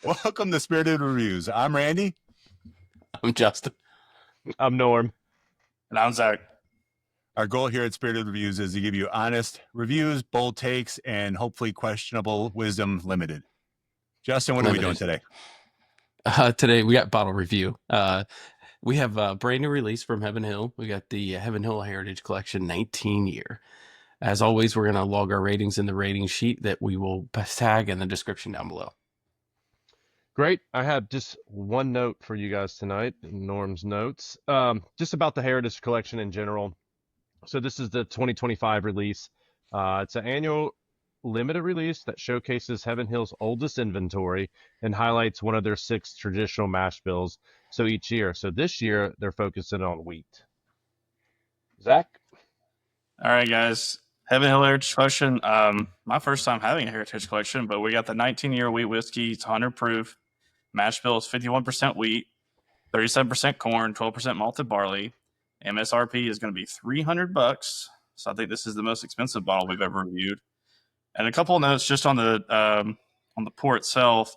Welcome to Spirited Reviews. I'm Randy. I'm Justin. I'm Norm. And I'm Zach. Our goal here at Spirited Reviews is to give you honest reviews, bold takes, and hopefully questionable wisdom limited. Justin, what are we doing today? Today we got bottle review. We have a brand new release from Heaven Hill. We got the Heaven Hill Heritage Collection 19 year. As always, we're going to log our ratings in the rating sheet that we will tag in the description down below. Great. I have just one note for you guys tonight, Norm's notes, just about the Heritage Collection in general. So this is the 2025 release. It's an annual limited release that showcases Heaven Hill's oldest inventory and highlights one of their 6 traditional mash bills. So each year. So this year, they're focusing on wheat. Zach? All right, guys. Heaven Hill Heritage Collection. My first time having a Heritage Collection, but we got the 19-year wheat whiskey. It's 100 proof. Mash bill is 51% wheat, 37% corn, 12% malted barley. MSRP is going to be $300. So I think this is the most expensive bottle we've ever reviewed. And a couple of notes just on the pour itself.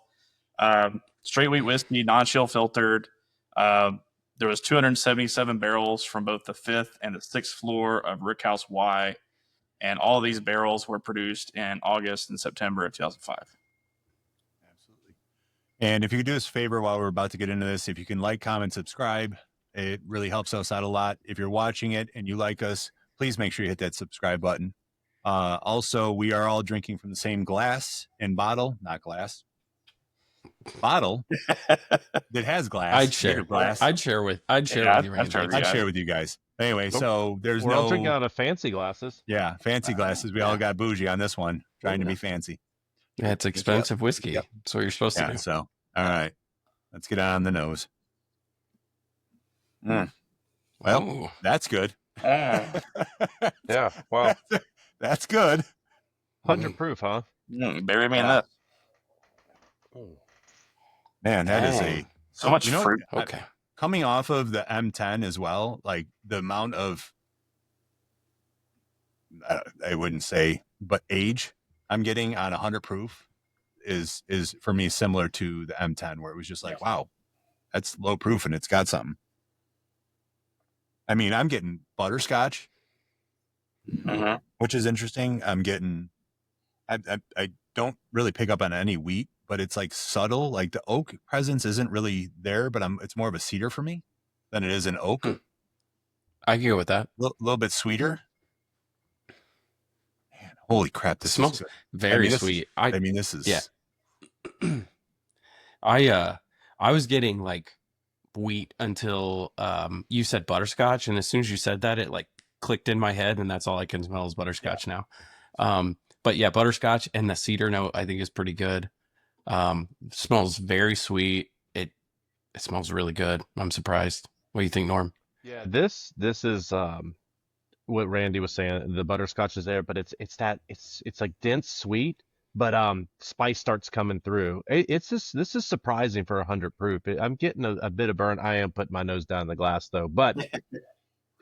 Straight wheat whiskey, non-chill filtered. There was 277 barrels from both the 5th and the 6th floor of Rickhouse Y. And all of these barrels were produced in August and September of 2005. Absolutely. And if you could do us a favor while we're about to get into this, if you can like, comment, subscribe, it really helps us out a lot. If you're watching it and you like us, please make sure you hit that subscribe button. Also, we are all drinking from the same glass and bottle, not glass. Bottle that has glass. I'd share. Glass. I'd share with you, Randy. I'd share with you guys. Anyway, so we're all drinking out of fancy glasses. Yeah, fancy glasses. We all got bougie on this one, trying to be fancy. Yeah, it's expensive whiskey. Yep. That's what you're supposed to do. So, all right, let's get on the nose. Well, that's good. Yeah, wow. That's good. 100 proof, huh? Bury me in that. Man, that is so much fruit. Okay. Coming off of the M10 as well, like the amount of, I wouldn't say, but age I'm getting on 100 proof is for me similar to the M10, where it was just like, wow, that's low proof and it's got something. I mean, I'm getting butterscotch, which is interesting. I'm getting, I don't really pick up on any wheat, but it's like subtle. Like the oak presence isn't really there, but it's more of a cedar for me than it is an oak. I can go with that. A little bit sweeter. Man, holy crap! This smells very sweet. This is yeah. I was getting like wheat until you said butterscotch, and as soon as you said that, it like clicked in my head, and that's all I can smell is butterscotch now. But yeah, butterscotch and the cedar note I think is pretty good. Smells very sweet. It smells really good. I'm surprised. What do you think, Norm? Yeah, this is what Randy was saying. The butterscotch is there, but it's like dense sweet, but spice starts coming through. This is surprising for 100 proof. I'm getting a bit of burn. I am putting my nose down in the glass though, but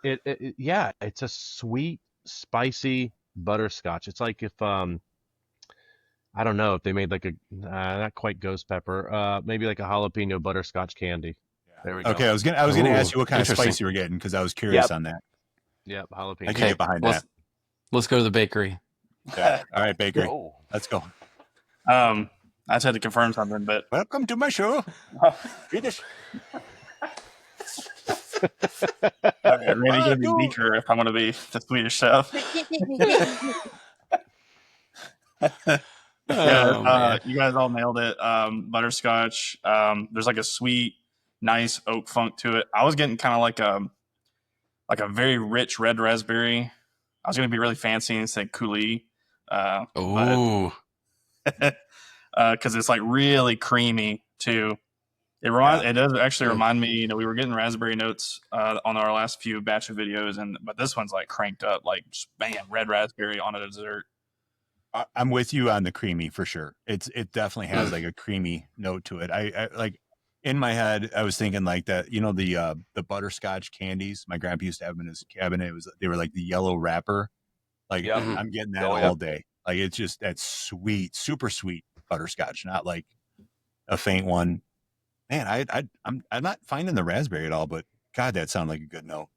it's a sweet, spicy butterscotch. It's like if I don't know if they made like a not quite ghost pepper, maybe like a jalapeno butterscotch candy. Yeah. There we go. Okay, I was gonna ask you what kind of spice you were getting because I was curious on that. Yep, jalapeno. I can get behind that. Let's go to the bakery. Yeah. All right, bakery. Let's go. I just had to confirm something, but welcome to my show. Finish. All right, Randy, gonna be weaker if I want to be the Swedish chef. You guys all nailed it. Butterscotch. There's like a sweet, nice oak funk to it. I was getting kind of like a very rich red raspberry. I was gonna be really fancy and say coulis. Because it's like really creamy too. It does actually remind me. We were getting raspberry notes on our last few batch of videos, but this one's like cranked up, like just, bam, red raspberry on a dessert. I'm with you on the creamy for sure. It definitely has like a creamy note to it. I like in my head, I was thinking like that. The butterscotch candies. My grandpa used to have them in his cabinet. They were like the yellow wrapper. Like I'm getting that all day. Like it's just that sweet, super sweet butterscotch, not like a faint one. Man, I'm not finding the raspberry at all, but God, that sounded like a good note.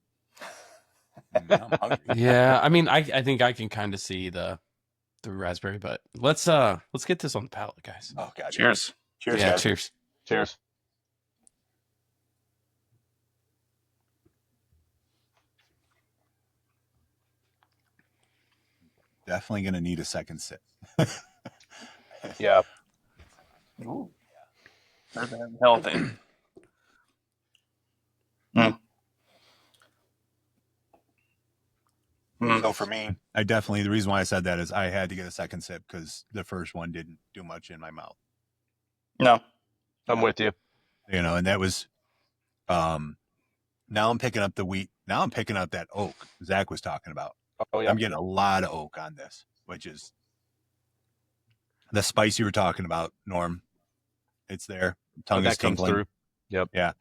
I'm hungry. Yeah, I mean, I think I can kind of see the raspberry, but let's get this on the palate, guys. Oh God. Cheers. Cheers, Yeah, guys. cheers. Cheers. Definitely gonna need a second sip. Yeah. Ooh. There's a healthy. So for me, the reason why I said that is I had to get a second sip because the first one didn't do much in my mouth. No. I'm with you. And that was, now I'm picking up the wheat. Now I'm picking up that oak Zach was talking about. Oh, yeah. I'm getting a lot of oak on this, which is the spice you were talking about, Norm. It's there. Tongue is that comes tingling. through. Yep. Yeah.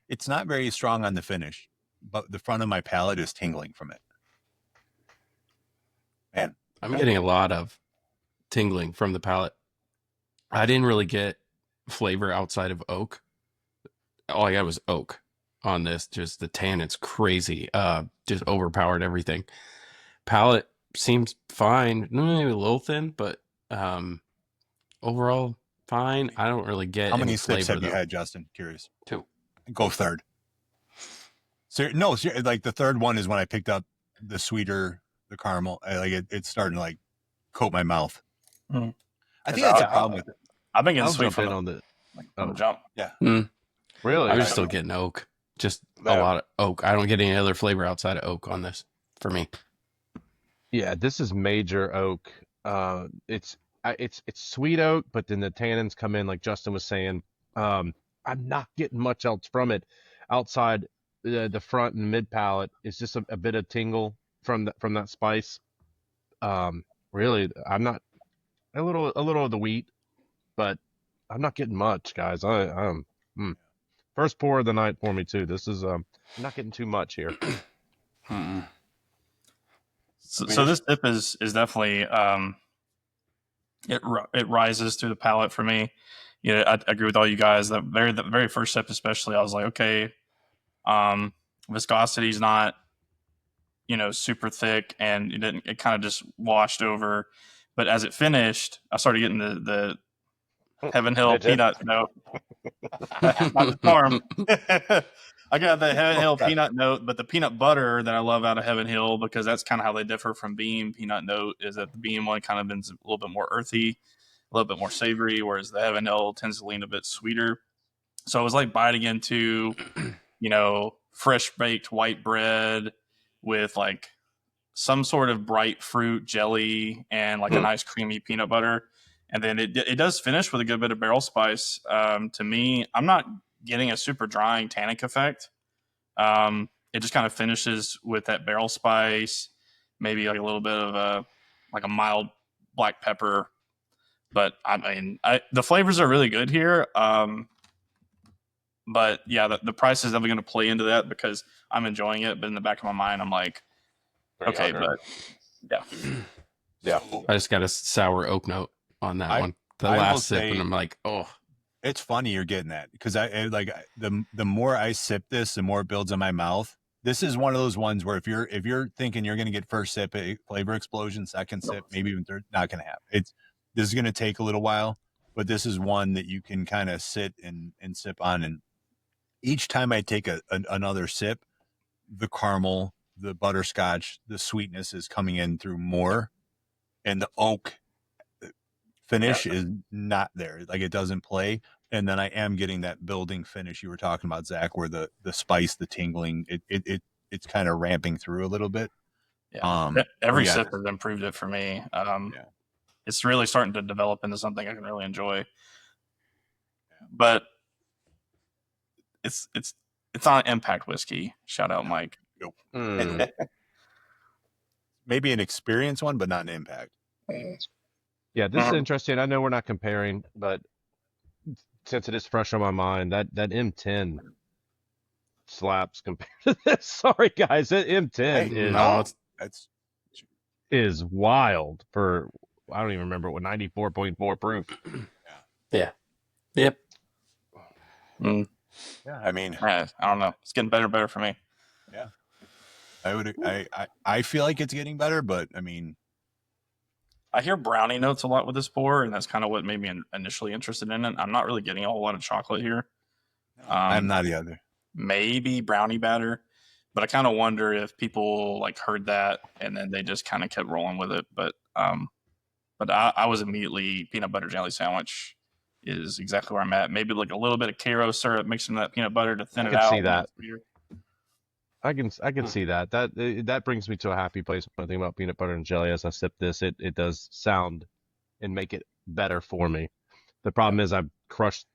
It's not very strong on the finish, but the front of my palate is tingling from it. Man, I'm getting a lot of tingling from the palate. I didn't really get flavor outside of oak. All I got was oak on this. Just the tannin's crazy. Just overpowered everything. Palate seems fine. Maybe a little thin, but overall fine. I don't really get how many any sips flavor have you though. had, Justin? Curious. 2. Go third. Like the third one is when I picked up the sweeter, the caramel. It's starting to like coat my mouth. Mm. I think that's a problem with it. I've been getting I'll sweet jump from in the, on the. from the jump. Yeah. Really? I was still getting oak. Just a lot of oak. I don't get any other flavor outside of oak on this for me. Yeah, this is major oak. It's sweet oak, but then the tannins come in, like Justin was saying. I'm not getting much else from it outside the front and mid palate. It's just a bit of tingle from that spice. Really, I'm not a little of the wheat, but I'm not getting much, guys. First pour of the night for me too. This is I'm not getting too much here. So this dip is definitely it rises through the palate for me. I agree with all you guys. The very first sip, especially, I was like, okay, viscosity is not super thick, and it kind of just washed over. But as it finished, I started getting the Heaven Hill peanut note. Not the farm. I got the Heaven Hill peanut note, but the peanut butter that I love out of Heaven Hill, because that's kind of how they differ from Beam peanut note, is that the Beam one kind of been a little bit more earthy, a little bit more savory, whereas the Heaven Hill tends to lean a bit sweeter. So it was like biting into, fresh baked white bread with like some sort of bright fruit jelly and like a nice creamy peanut butter. And then it does finish with a good bit of barrel spice. To me, I'm not getting a super drying tannic effect. It just kind of finishes with that barrel spice, maybe like a little bit of a mild black pepper. But I mean, the flavors are really good here. But yeah, the price is definitely going to play into that because I'm enjoying it. But in the back of my mind, I'm like, okay, but yeah. I just got a sour oak note on that one. The I will last sip, say- and I'm like, oh, It's funny you're getting that because the more I sip this, the more it builds in my mouth. This is one of those ones where if you're thinking you're going to get first sip, a flavor explosion, second sip, maybe even third, not going to happen. This is going to take a little while, but this is one that you can kind of sit and sip on. And each time I take another sip, the caramel, the butterscotch, the sweetness is coming in through more, and the oak finish is not there. Like it doesn't play. And then I am getting that building finish you were talking about, Zach, where the spice, the tingling, it's kind of ramping through a little bit. Yeah. Every sip has improved it for me. It's really starting to develop into something I can really enjoy. But it's not impact whiskey. Shout out, Mike. Maybe an experience one, but not an impact. Yeah, this is interesting. I know we're not comparing, but since it is fresh on my mind, that M10 slaps compared to this. Sorry, guys, that M10 is wild for, I don't even remember what, 94.4 proof. Yeah. Yep. Mm, Yeah, I mean, I don't know. It's getting better and better for me. yeah, I feel like it's getting better, but I mean, I hear brownie notes a lot with this pour, and that's kind of what made me initially interested in it. I'm not really getting a whole lot of chocolate here. I'm not the other. Maybe brownie batter, but I kind of wonder if people like heard that and then they just kind of kept rolling with it. But I was immediately peanut butter jelly sandwich is exactly where I'm at. Maybe like a little bit of Karo syrup mixed in that peanut butter to thin I it can out. see that. I can see that. That brings me to a happy place when I think about peanut butter and jelly. As I sip this, it does sound and make it better for me. The problem is I've crushed.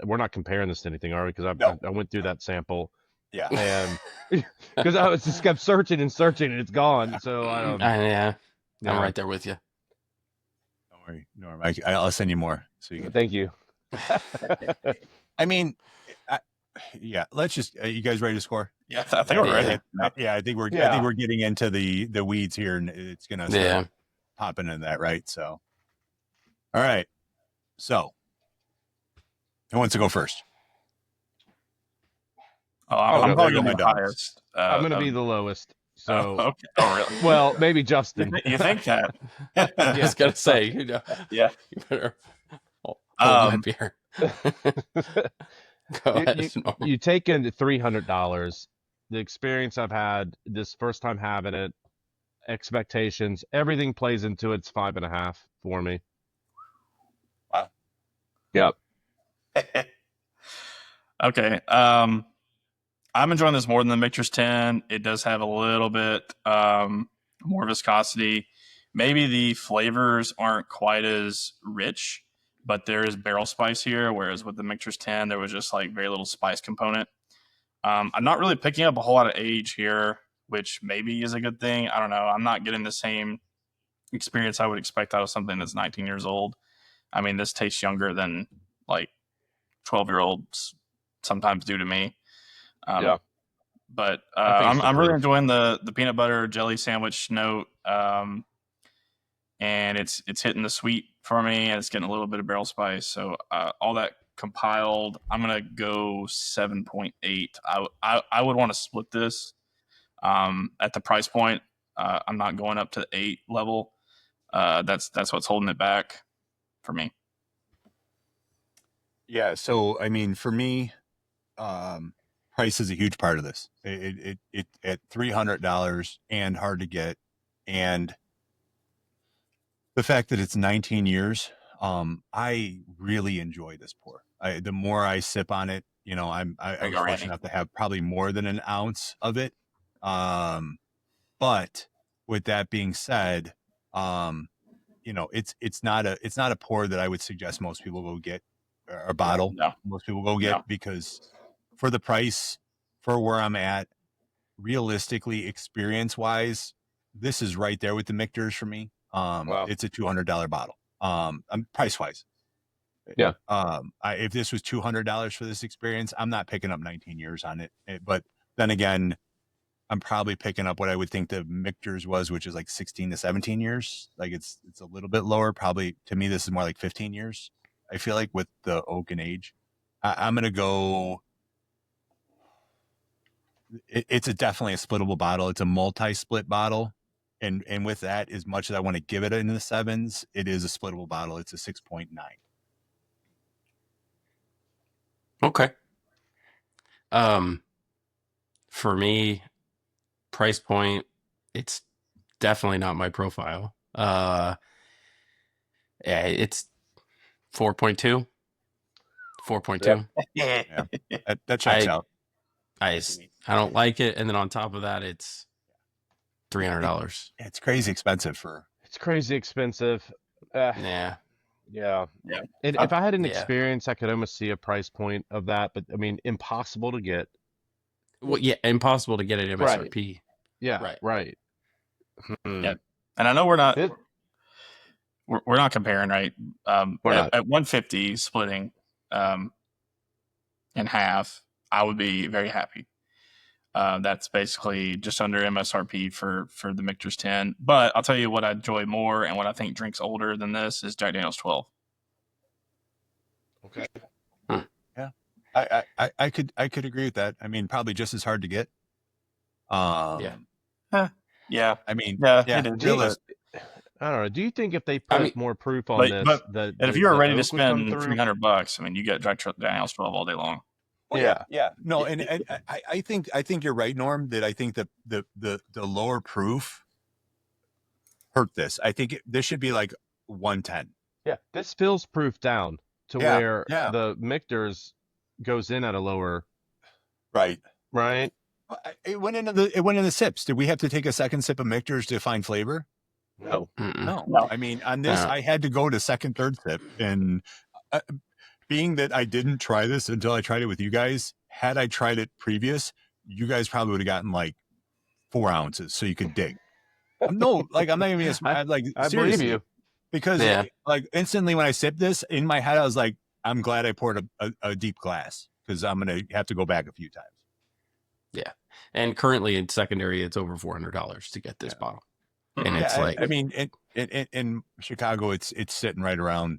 We're not comparing this to anything, are we? Because I went through that sample, Yeah, and because I was just kept searching and searching, and it's gone. So Yeah. yeah. I'm right there with you. don't worry, Norm. I'll send you more so you can. Thank you. I mean, yeah. Let's just. You guys ready to score? Yeah, I think we're ready. Yeah, I think we're getting into the weeds here, and it's gonna start popping into that, right? So, all right. So, who wants to go first? Oh, I'm probably go going to be the highest. I'm going to be the lowest. So, okay. Oh, really? Well, maybe Justin. You think that? I was gonna say, you know, Yeah. you better hold my beer. Go ahead. You take in the $300. The experience I've had this first time having it, expectations, everything plays into it. It's 5.5 for me. Wow. Yep. Okay. I'm enjoying this more than the Mixer's 10. It does have a little bit more viscosity. Maybe the flavors aren't quite as rich, but there is barrel spice here, whereas with the Mixer's 10, there was just like very little spice component. I'm not really picking up a whole lot of age here, which maybe is a good thing. I don't know. I'm not getting the same experience I would expect out of something that's 19 years old. I mean, this tastes younger than like 12-year-olds sometimes do to me. Yeah. But it's the I'm really proof. enjoying the peanut butter jelly sandwich note, and it's hitting the sweet for me, and it's getting a little bit of barrel spice. So all that compiled, I'm gonna go 7.8. I would want to split this at the price point. I'm not going up to the 8 level. That's what's holding it back for me. Yeah. So, I mean, for me, price is a huge part of this. It at $300 and hard to get, and the fact that it's 19 years. I really enjoy this pour. The more I sip on it, you know, I was fortunate enough to have probably more than an ounce of it. But with that being said, you know, it's not a pour that I would suggest most people go get a bottle. No. Most people go get because for the price, for where I'm at, realistically, experience wise, this is right there with the Michter's for me. It's a $200 bottle. Price wise. Yeah. If this was $200 for this experience, I'm not picking up 19 years on it. But then again, I'm probably picking up what I would think the Michter's was, which is like 16 to 17 years. Like it's a little bit lower. Probably to me, this is more like 15 years. I feel like with the oak and age, I'm going to go. It's definitely a splittable bottle. It's a multi-split bottle. And with that, as much as I want to give it into the 7s, it is a splittable bottle. It's a 6.9. Okay. For me, price point, it's definitely not my profile. Yeah, it's 4.2. 4.2. Yeah. That checks out. I don't like it, and then on top of that, it's $300. It's crazy expensive for. It's crazy expensive. Yeah. Yeah. And if I had an experience, I could almost see a price point of that, but I mean, impossible to get. Well, yeah, impossible to get at MSRP. Right. Yeah. Right. Yeah. And I know we're not comparing, right? We're not. At 150 splitting in half, I would be very happy. That's basically just under MSRP for the Michter's 10. But I'll tell you what I enjoy more and what I think drinks older than this is Jack Daniel's 12. Okay. Yeah, I could agree with that. I mean, probably just as hard to get. Yeah. Yeah. I mean, Yeah, yeah, it is. realist- I don't know. Do you think if they I put mean, more proof on this, and if you were the ready to oak would come spend through? $300, I mean, you get dry Daniels 12 all day long. Well, Yeah. yeah. No, and I think you're right, Norm. That I think the lower proof hurt this. I think this should be like 110. Yeah. This feels proof down to Yeah, where yeah. the Michter's goes in at a lower, Right. right? It went into the sips. Did we have to take a second sip of Michter's to find flavor? No. No. No. I mean, on this, I had to go to second, third sip, and being that I didn't try this until I tried it with you guys, had I tried it previous, you guys probably would have gotten like 4 ounces so you could dig. No, like I'm not even like I seriously, believe you. because Yeah. like instantly when I sipped this in my head, I was like, I'm glad I poured a deep glass because I'm gonna have to go back a few times. Yeah. And currently in secondary, it's over $400 to get this bottle. And it's like, I mean, in Chicago, it's sitting right around,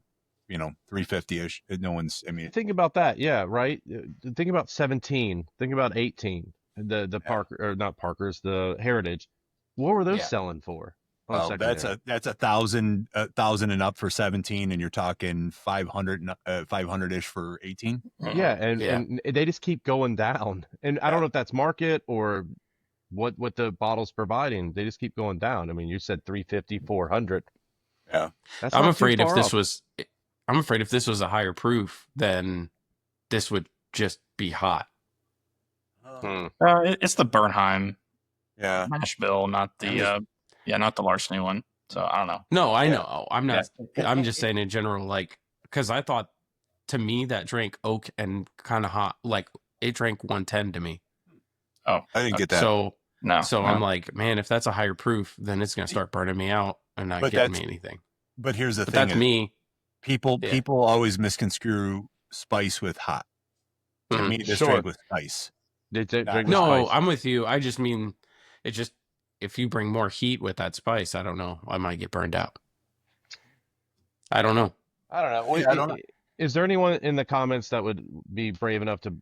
350-ish. No one's, I mean, Think about that. Yeah, right. Think about 17. Think about 18. The Parker, or not Parker's, the Heritage. What were those Yeah. selling for? well, that's a 1,000 and up for 17, and you're talking 500-ish for 18. Yeah, and they just keep going down. And I don't know if that's market or what the bottle's providing. They just keep going down. I mean, you said 350, 400. Yeah. That's I'm not too afraid if far this off. was, I'm afraid if this was a higher proof, then this would just be hot. It's the Bernheim Yeah. mash bill, not the not the larceny one. So I don't know. No, I Yeah. know. I'm not, I'm just saying in general, like, because I thought to me that drank oak and kind of hot, like it drank 110 to me. Oh, I didn't get that. So, no. I'm like, man, if that's a higher proof, then it's going to start burning me out and not But getting me that's- anything. But here's the But thing: that's me. people Yeah. people always misconstrue spice with hot. To me, this Sure. drink was spice. They drink the No, spice. I'm with you. I just mean, it just, if you bring more heat with that spice, I don't know. I might get burned out. I don't know. I don't know. Yeah, I don't know. Is there anyone in the comments that would be brave enough to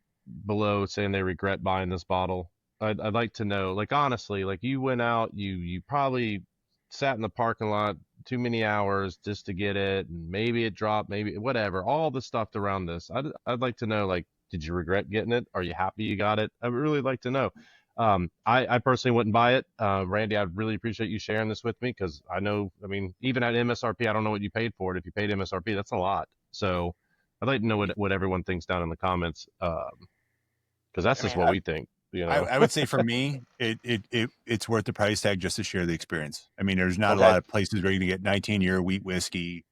below saying they regret buying this bottle? I'd like to know. Like honestly, like you went out, you probably sat in the parking lot too many hours just to get it, and maybe it dropped, maybe whatever. All the stuff around this. I'd like to know. Like, did you regret getting it? Are you happy you got it? I would really like to know. I personally wouldn't buy it. Randy, I'd really appreciate you sharing this with me because I know, I mean, even at MSRP, I don't know what you paid for it. If you paid MSRP, that's a lot. So I'd like to know what everyone thinks down in the comments. Because that's just what we think, you know. I would say for me, it's worth the price tag just to share the experience. I mean, there's not Okay. a lot of places where you can get 19-year wheat whiskey.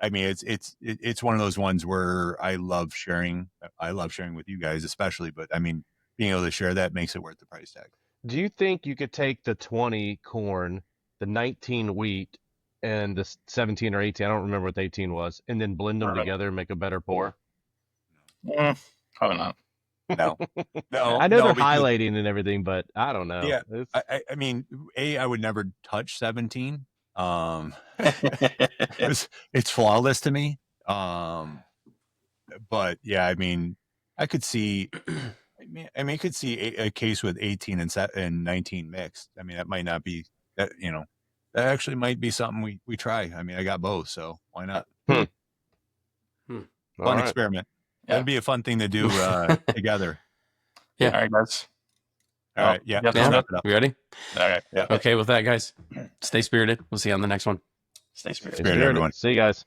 I mean, it's one of those ones where I love sharing. I love sharing with you guys, especially. But I mean, being able to share that makes it worth the price tag. Do you think you could take the 20 corn, the 19 wheat, and the 17 or 18, I don't remember what the 18 was, and then blend them Right. together and make a better pour? Probably not. No, I know they're because- highlighting and everything, but I don't know. Yeah, It's- I mean, I would never touch 17. It's flawless to me. But yeah, I mean, I could see. I mean, I could see a case with 18 and 19 mixed. I mean, that might not be that. That actually might be something we try. I mean, I got both, so why not? All Fun right. experiment. Yeah. That'd be a fun thing to do together. Yeah. All right, guys. All right. Yeah. Yeah. let's wrap it up. You ready? Okay. Yeah. Okay, with that, guys, stay spirited. We'll see you on the next one. Stay spirited. Spirit, everyone. See you guys.